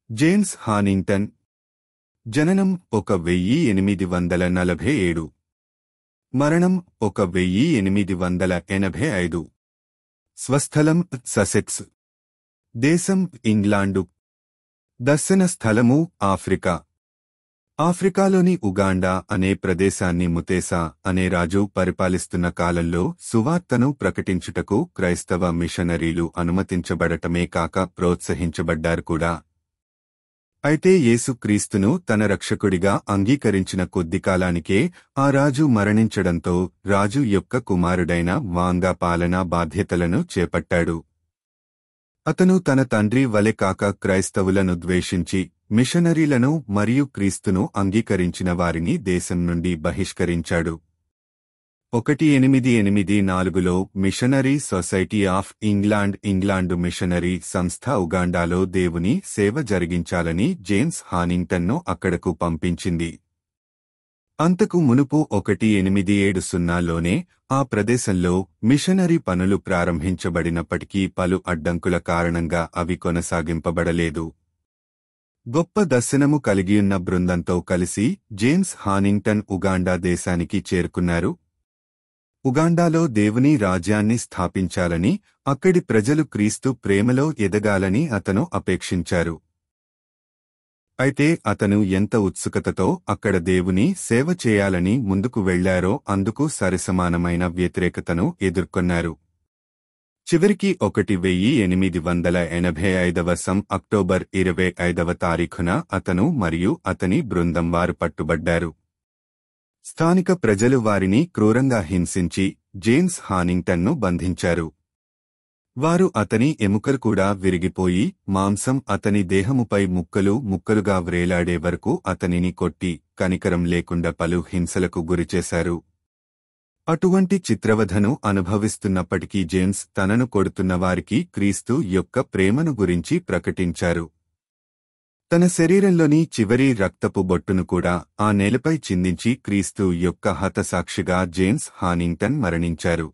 James హానింగ్టన్. జననం 1847. మరణం 1885. స్వస్థలం ససెక్స్. దేశం ఇంగ్లాండు. దర్శన స్థలము ఆఫ్రికా. ఆఫ్రికాలోని ఉగాండా అనే ప్రదేశాన్ని ముతేసా అనే రాజు పరిపాలిస్తున్న కాలంలో సువార్తను ప్రకటించుటకు క్రైస్తవ మిషనరీలు అనుమతించబడటమే కాక ప్రోత్సహించబడ్డారు కూడా. అయితే యేసుక్రీస్తును తన రక్షకుడిగా అంగీకరించిన కొద్ది కాలానికే ఆ రాజు మరణించడంతో రాజు యొక్క కుమారుడైన వాంగా పాలనా బాధ్యతలను చేపట్టాడు. అతను తన తండ్రి వలె కాక క్రైస్తవులను ద్వేషించి మిషనరీలను మరియు క్రీస్తును అంగీకరించిన వారిని దేశం నుండి బహిష్కరించాడు. 1884లో missionary society of England missionary సంస్థ ఉగాండాలో దేవుని సేవ జరిగించాలని జేమ్స్ హానింగ్టన్ను అక్కడకు పంపించింది. అంతకు మునుపు 1870లోనే ఆ ప్రదేశంలో మిషనరీ పనులు ప్రారంభించబడినప్పటికీ పలు అడ్డంకుల కారణంగా అవి కొనసాగింపబడలేదు. గొప్ప దర్శనము కలిగియున్న బృందంతో కలిసి జేమ్స్ హానింగ్టన్ ఉగాండా దేశానికి చేరుకున్నారు. ఉగాండాలో దేవుని రాజ్యాన్ని స్థాపించాలని, అక్కడి ప్రజలు క్రీస్తు ప్రేమలో ఎదగాలని అతను అపేక్షించారు. అయితే అతను ఎంత ఉత్సుకతతో అక్కడ దేవుని సేవ చేయాలని ముందుకు వెళ్లారో అందుకు సరిసమానమైన వ్యతిరేకతను ఎదుర్కొన్నారు. చివరికి 1885 అక్టోబర్ 25 అతను మరియు అతని బృందం వారు పట్టుబడ్డారు. స్థానిక ప్రజలు వారిని క్రూరంగా హింసించి జేమ్స్ హానింగ్టన్ను బంధించారు. వారు అతని ఎముకలు కూడా విరిగిపోయి మాంసం అతని దేహముపై ముక్కలు ముక్కలుగా వ్రేలాడే వరకు అతనిని కొట్టి కనికరం లేకుండా పలు హింసలకు గురిచేశారు. అటువంటి చిత్రవధను అనుభవిస్తున్నప్పటికీ జేమ్స్ తనను కొడుతున్న వారికి క్రీస్తు యొక్క ప్రేమను గురించి ప్రకటించారు. తన శరీరంలోని చివరి రక్తపు బొట్టును కూడా ఆ నేలపై చిందించి క్రీస్తు యొక్క హతసాక్షిగా జేమ్స్ హానింగ్టన్ మరణించారు.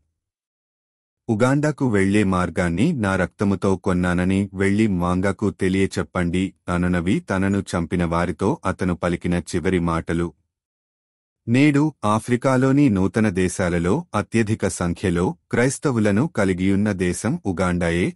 ఉగాండాకు వెళ్లే మార్గాన్ని నా రక్తముతో కొన్నానని వెళ్లి వాంగాకు తెలియచెప్పండి అనునవి తనను చంపిన వారితో అతను పలికిన చివరి మాటలు. నేడు ఆఫ్రికాలోని నూతన దేశాలలో అత్యధిక సంఖ్యలో క్రైస్తవులను కలిగియున్న దేశం ఉగాండాయే.